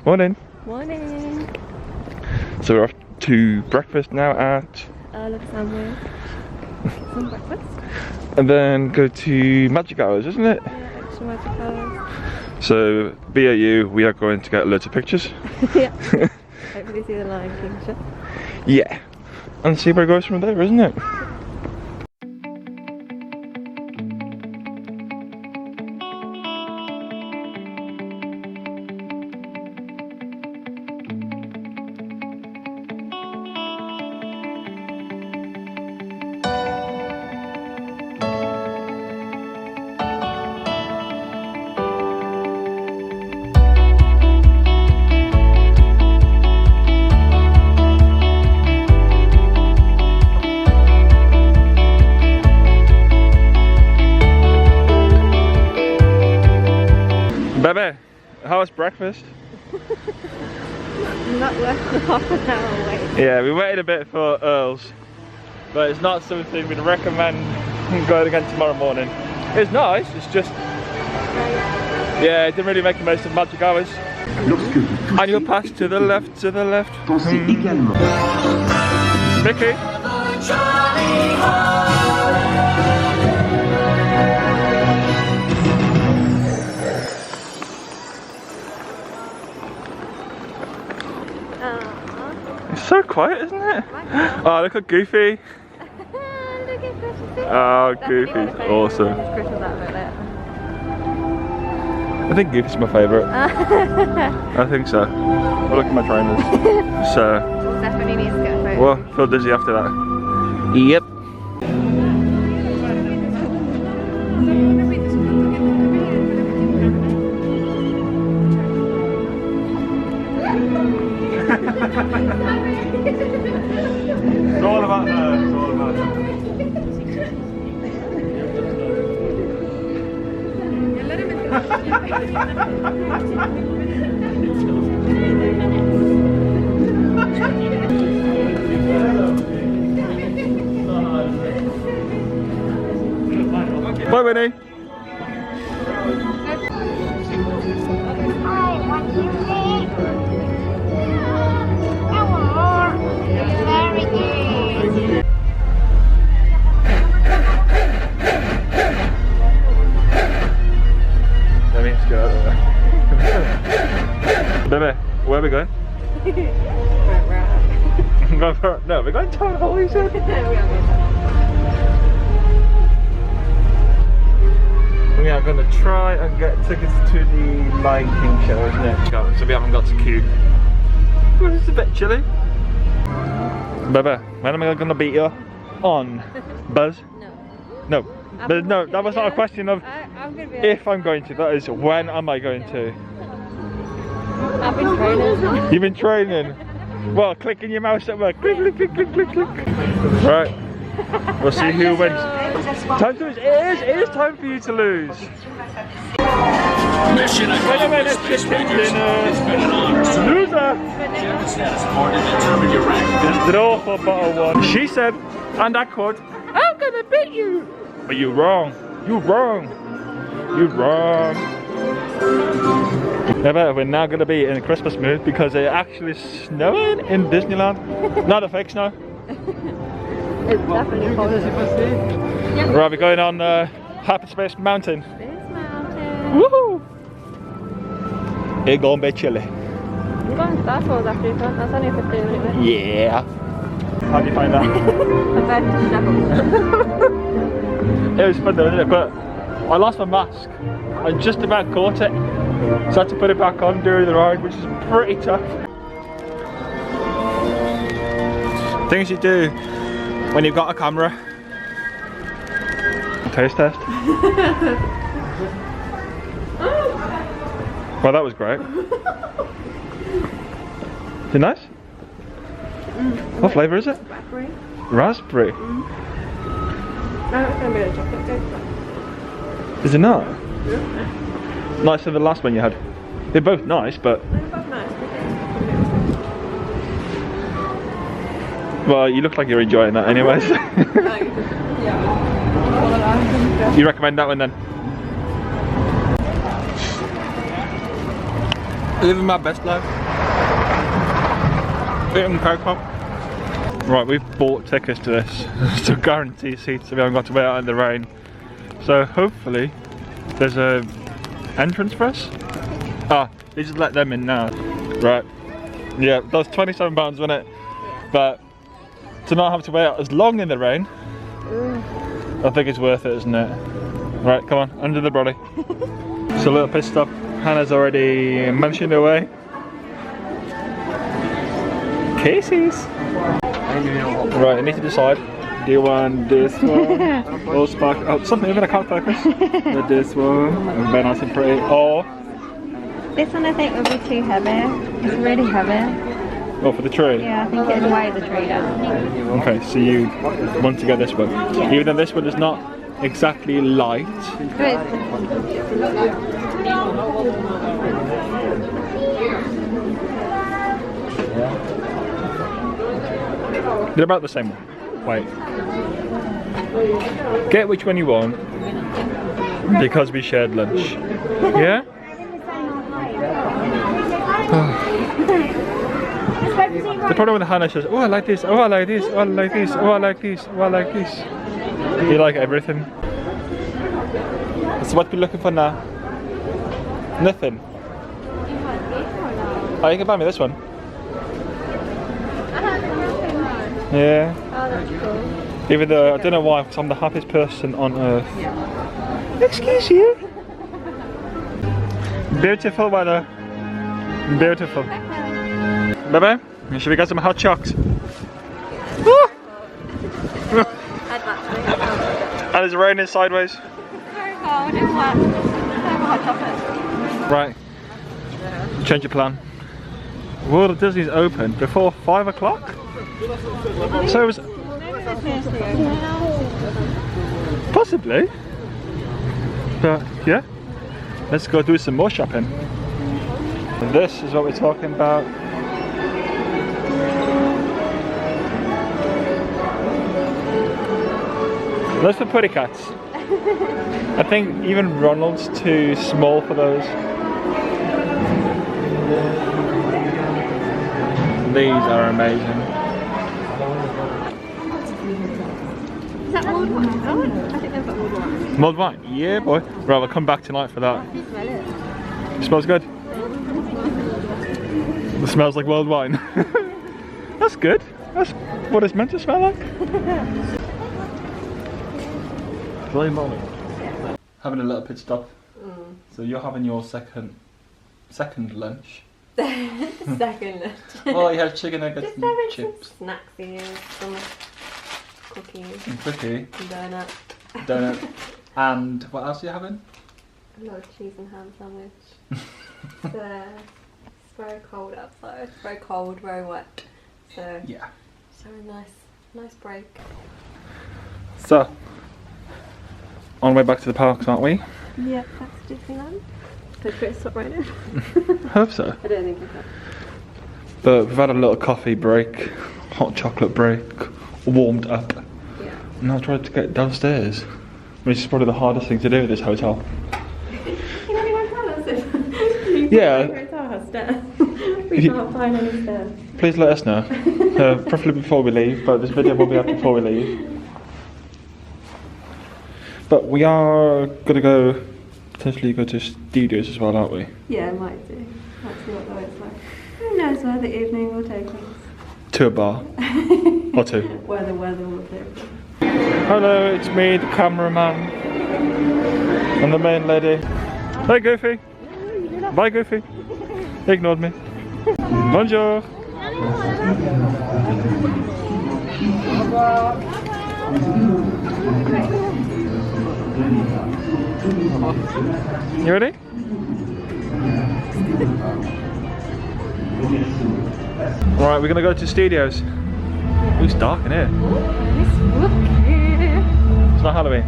Morning. Morning. So we're off to breakfast now at... Look at sandwich. Some breakfast. And then go to Magic Hours, isn't it? Yeah, extra magic hours. So, BAU, we are going to get loads of pictures. Yeah. Hopefully see the Lion King shot. Yeah. And see where it goes from there, isn't it? Bebe, how was breakfast? Not less than half an hour away. Yeah, we waited a bit for Earl's, but it's not something we'd recommend going again tomorrow morning. It's nice, it's just... Yeah, it didn't really make the most of Magic Hours. And you'll pass to the left, to the left. Mickey? It's so quiet, isn't it? Oh, look at Goofy. Look at Christmas. Oh, Goofy's awesome. Christmas out of it later. I think Goofy's my favourite. I think so. Well, look at my trainers. So, Definitely needs to get a photo. well, feel dizzy after that. Yep. It's all about her. It's all about her. Bye, Winnie. Hi, what do you think? Hello. Very good. Let me just get out of there. Bebe, where are we going? I'm going for... No, we're going to Town Hall, you said? We are going to try and get tickets to the Lion King show, isn't it? So we haven't got to queue. Well, it's a bit chilly. Bebe, when am I going to beat you on? Buzz? No. No. But no, that was not a question of I'm gonna be if I'm going to, that is when am I going to? I've been training. You've been training? Well, clicking your mouse at work. Click, click, click, click, click, click. Right. We'll see who wins. Time to lose. It is time for you to lose. Mission accomplished, Space Rangers. It's been an honor, sir. Loser! Captain status bar to determine your rank. Draw for bottle one. She said, and I quote, I'm gonna beat you. But you're wrong. You're wrong. You're wrong. Yeah, but we're now gonna be in a Christmas mood because it actually snowing in Disneyland. Not a fake snow. It's definitely cold. Right, we're going on Hyperspace Mountain. This mountain. Woohoo! It's gonna be chilly. We're going to Star Wars after this one. That's only a 15-minute bit. Yeah. How do you find that? Compared to Sheffield. It was fun though, wasn't it? But I lost my mask. I just about caught it. So I had to put it back on during the ride, which is pretty tough. Things you do when you've got a camera. Taste test. Well, that was great. Is it nice? What flavour is it? Raspberry. Raspberry. No, it's going to be a chocolate cake. Is it not? Yeah. Nicer than the last one you had. They're both nice, but... They're both nice. Well, you look like you're enjoying that anyways. Yeah. You recommend that one then? Living my best life. Eating Coke Pop. Right, we've bought tickets to this to guarantee seats so we haven't got to wait out in the rain. So hopefully there's a entrance for us. Ah, they just let them in now. Right. Yeah, that was £27, wasn't it? But to not have to wait out as long in the rain, I think it's worth it, isn't it? Right, come on, under the brolly. It's a little pit stop. Hannah's already mentioned her way. Casey's. Right, I need to decide. Do you want this one? Or spark? Oh, something even I can't focus. This one, very nice and pretty. Or This one I think would be too heavy. It's really heavy. oh, for the tree. Yeah, I think it'd weigh the tree down. Okay, so you want to get this one, Yeah. even though this one is not exactly light. They're about the same one. Wait. Get which one you want because we shared lunch. Yeah? The problem with Hannah says, oh I like this, oh I like this, oh I like this, oh I like this, oh I like this. You like everything. So what we're looking for now? Nothing. Oh, you can buy me this one. Yeah. Oh, that's cool. Even though I don't know why, because I'm the happiest person on earth. Excuse you. Beautiful weather. Beautiful. Baby, should we get some hot chocs? And it's raining sideways. Very cold, it's wet. Have a hot chocolate. Right. Change your plan. World of Disney's open before 5 o'clock? So it was... Possibly. But yeah. Let's go do some more shopping. And this is what we're talking about. Those for putty cats. I think even Ronald's too small for those. These are amazing. Is that mulled wine? Oh, I think they've got mulled wine. Mulled wine? Yeah, boy. Right, I'll come back tonight for that. Smell it. It smells good. It smells like mulled wine. That's good. That's what it's meant to smell like. Early morning. Having a little pit stop. So you're having your second lunch. Second lunch. Oh, you had chicken nuggets Just and having chips. some snacks here. Some cookies. And cookie. And donut. Donut. And what else are you having? A lot of cheese and ham sandwich. It's very cold outside. It's very cold, very wet. So Yeah. it's a nice break. So, on the way back to the parks, aren't we? Yeah, that's Disneyland. So should it stop raining? Hope so. I don't think it has. But we've had a little coffee break, hot chocolate break, warmed up. Yeah. Now tried to get downstairs, which is probably the hardest thing to do at this hotel. You know, we won't tell us if Yeah. hotel has stairs. We can't find any stairs. Please let us know, preferably before we leave, but this video will be up before we leave. But we are going to potentially go to studios as well, aren't we? Yeah, might do. Might see what the weather's like. Who knows where the evening will take us. To a bar. Or two. Where the weather will take us. Hello, it's me, the cameraman. And the main lady. Hey Goofy. Bye Goofy. He ignored me. Bonjour. You ready? Alright, we're gonna go to studios. Ooh, it's dark in here. It's not Halloween.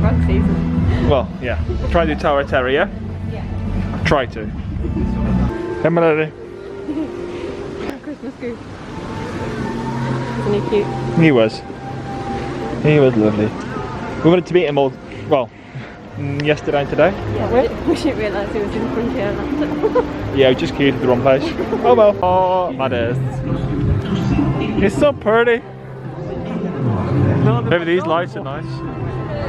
Wrong season. Well, yeah. Try to do Tower of Terror, yeah? Yeah. Try to. Hey, my lady. Christmas goose. Isn't he cute? He was. He was lovely. We wanted to meet him all, well, yesterday and today. Yeah, we didn't realise it was in Frontierland. Yeah, we just queued at the wrong place. Oh well. Oh my days. It's so pretty. Maybe these lights are nice.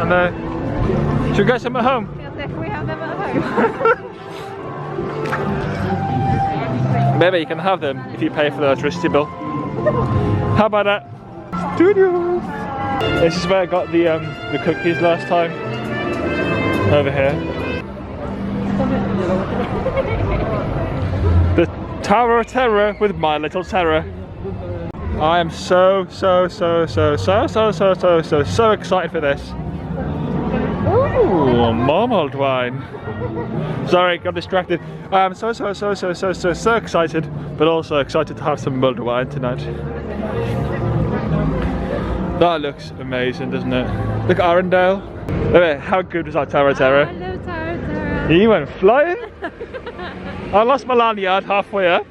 And should we get some at home? Can we have them at home? Maybe you can have them if you pay for the electricity bill. How about that? Studios! This is where I got the cookies last time. Over here. The Tower of Terror with My Little Terror. I am so excited for this. Ooh, mulled wine. Sorry, got distracted. I am so excited, but also excited to have some mulled wine tonight. That looks amazing, doesn't it? Look at Arendelle. Look at how good was that Tower of Terror? I love Tower of Terror. You went flying? I lost my lanyard halfway up.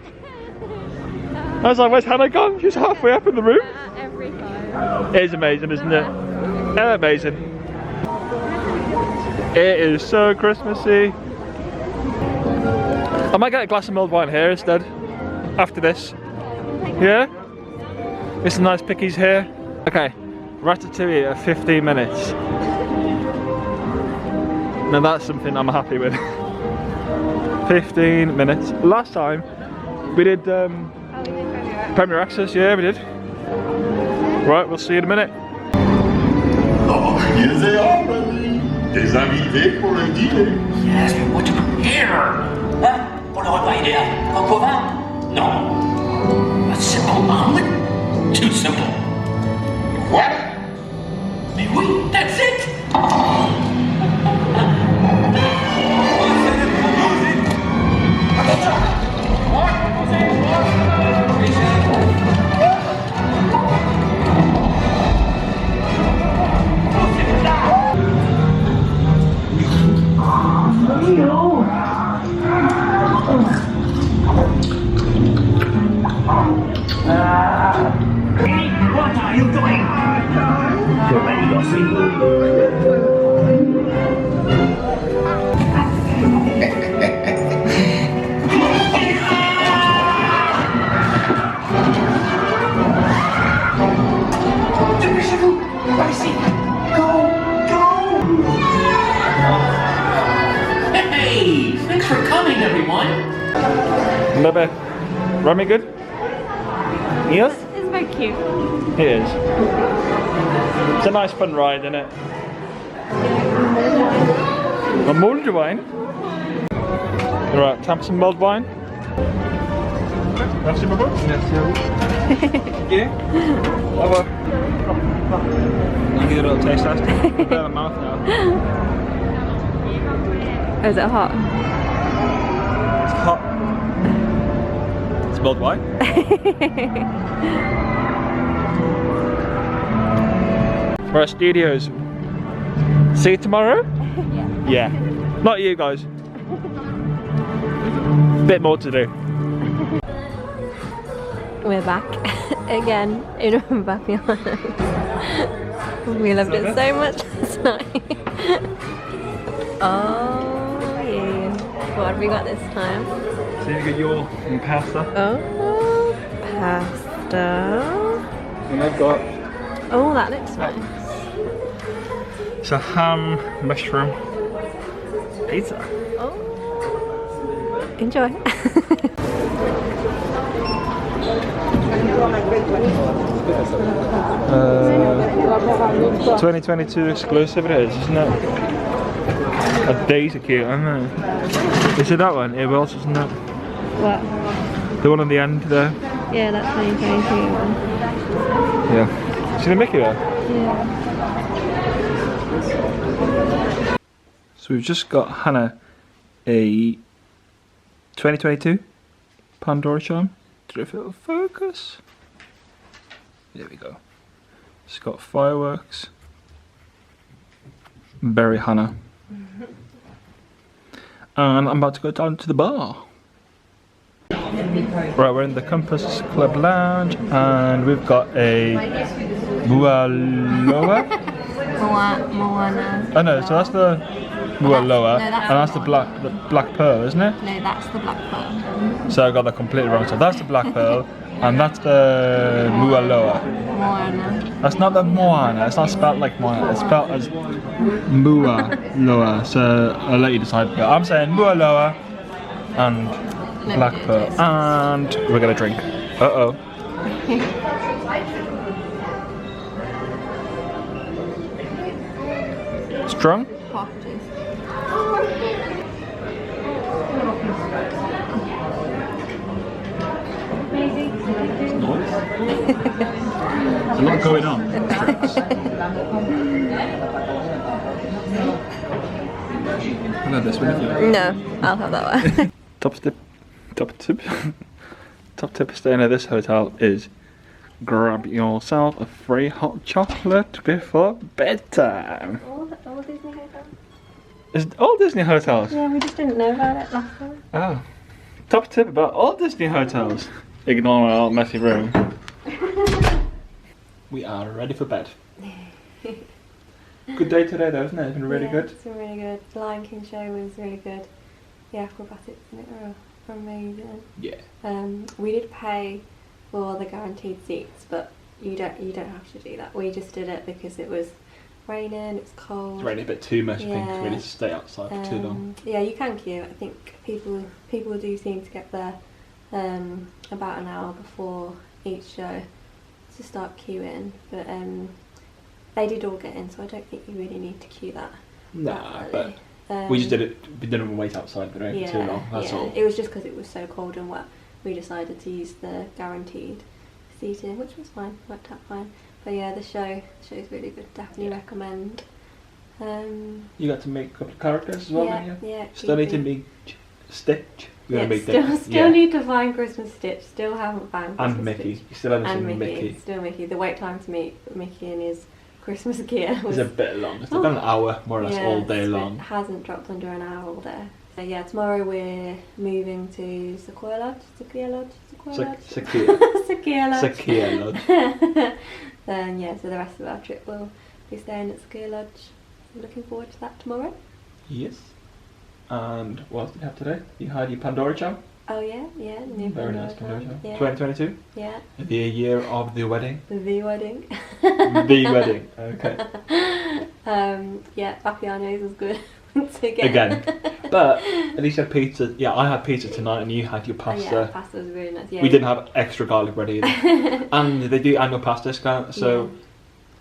I was like, where's Hannah gone? She's halfway up in the room. Every time. It is amazing, isn't it? Amazing. It is so Christmassy. I might get a glass of mulled wine here instead. After this. Yeah? It's some nice pickies here. Okay, ratatouille at 15 minutes. Now that's something I'm happy with. 15 minutes. Last time we did Premier Access, yeah we did. Right, we'll see you in a minute. Oh, here they are, buddy. Des invités pour le dîner. Yes, but what to prepare? Hein? Pour le repas idéal? Coq au vin? Non. A simple omelet? Too simple. What? Mais oui, that's it! What are you doing? You're ready, Yossi. Dépêchez-vous! Par ici! Go! Go! Hey! Thanks for coming, everyone! Bebe, Remy good? Yes? It's very cute. It is. It's a nice fun ride, isn't it? A mulled wine? Right, tap some mulled wine. Merci beaucoup. Merci à vous. Yeah? Au revoir. I'll give it a little taste test. I've got it in my mouth now. Is it hot? It's hot. It's mulled wine. For our studios. See you tomorrow? Yeah. Not you guys. Bit more to do. We're back again in Papillon. We loved it so much last night. Oh yeah. What have we got this time? So you get your pasta. Oh, pasta. And I've got Oh, that looks nice. it's a ham mushroom pizza. Oh. Enjoy. 2022 exclusive it is, isn't it? A daisy cute, isn't it? Is it that one? It was, isn't it? What? The one on the end there. Yeah, that's 2022 one. Yeah. See the Mickey there? Yeah. So we've just got Hannah a 2022 Pandora charm. Did it focus? There we go. It's got fireworks. Berry Hannah. And I'm about to go down to the bar. Right, we're in the Compass Club Lounge and we've got a Moana. Moana. Oh no, so that's the Mua Loa, no, that's and that's the the black pearl, isn't it? No, that's the black pearl. So I got that completely wrong. So that's the black pearl, and that's the Mua Loa. Moana. That's not the Moana. It's not spelled like Moana. It's spelled as Mua Loa. So I'll let you decide. But I'm saying Mua Loa and black pearl, and we're gonna drink. Uh oh. Strong? Packages. There's a lot going on. I'll have this one if you like. No, I'll have that one. Top tip of staying at this hotel is grab yourself a free hot chocolate before bedtime. All Disney hotels? Is it all Disney hotels? Yeah, we just didn't know about it last time. Oh. Top tip about all Disney hotels. Ignore our messy room. We are ready for bed. Good day today though, isn't it? It's been really good. It's been really good. The Lion King show was really good. The acrobatics in it were amazing. Yeah. We did pay for the guaranteed seats, but you don't have to do that. We just did it because it was raining, it was cold. It's raining a bit too much, I think, Yeah. we need to stay outside for too long. Yeah, you can queue. I think people do seem to get there about an hour before each show to start queuing, but they did all get in, so I don't think you really need to queue that. Nah, early. but we just did it, we didn't wait outside for too long, that's all. It was just because it was so cold and wet. We decided to use the guaranteed seating, which was fine, worked out fine. But yeah, the show's really good, definitely recommend. You got to make a couple of characters as well, didn't you? Yeah. Still need to meet Stitch. Yeah, still need to find Christmas Stitch, still haven't found Christmas And Mickey. Stitch. You still haven't And seen Mickey, Mickey. still Mickey. The wait time to meet Mickey in his Christmas gear was It's a bit long. It's about an hour, more or less, all day long. It hasn't dropped under an hour all day. So yeah, tomorrow we're moving to Sequoia Lodge. Then yeah, so the rest of our trip will be staying at Sequoia Lodge. I'm looking forward to that tomorrow. Yes. And what else did you have today? You had your Pandora charm. Oh yeah, new Very Pandora nice Pandora charm. Yeah. 2022. Yeah. The year of the wedding. The wedding. The wedding. Okay. Yeah, Appiano's was good. Again. But at least you had pizza. Yeah, I had pizza tonight and you had your pasta. Oh, yeah, pasta was really nice. Yeah. We didn't have extra garlic bread either. And they do annual pasta discount, so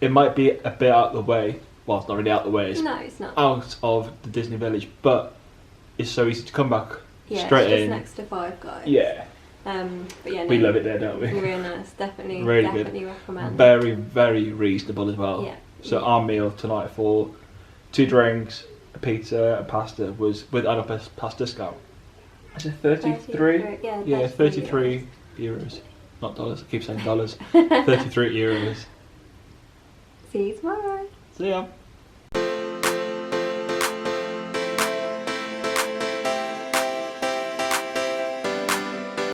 it might be a bit out of the way. Well, it's not really out of the way. It's no, it's not. out of the Disney Village, but it's so easy to come back it's straight just in. next to Five Guys. Yeah. But yeah, no, We love it there, don't we? Really nice. Definitely, Really definitely good. recommend. Very, very reasonable as well. Yeah. So our meal tonight for 2 drinks, a pizza, and pasta was with annual pasta discount. Is it 33? Yeah, 33 euros. Not dollars. I keep saying dollars. 33 euros. See you tomorrow. See ya.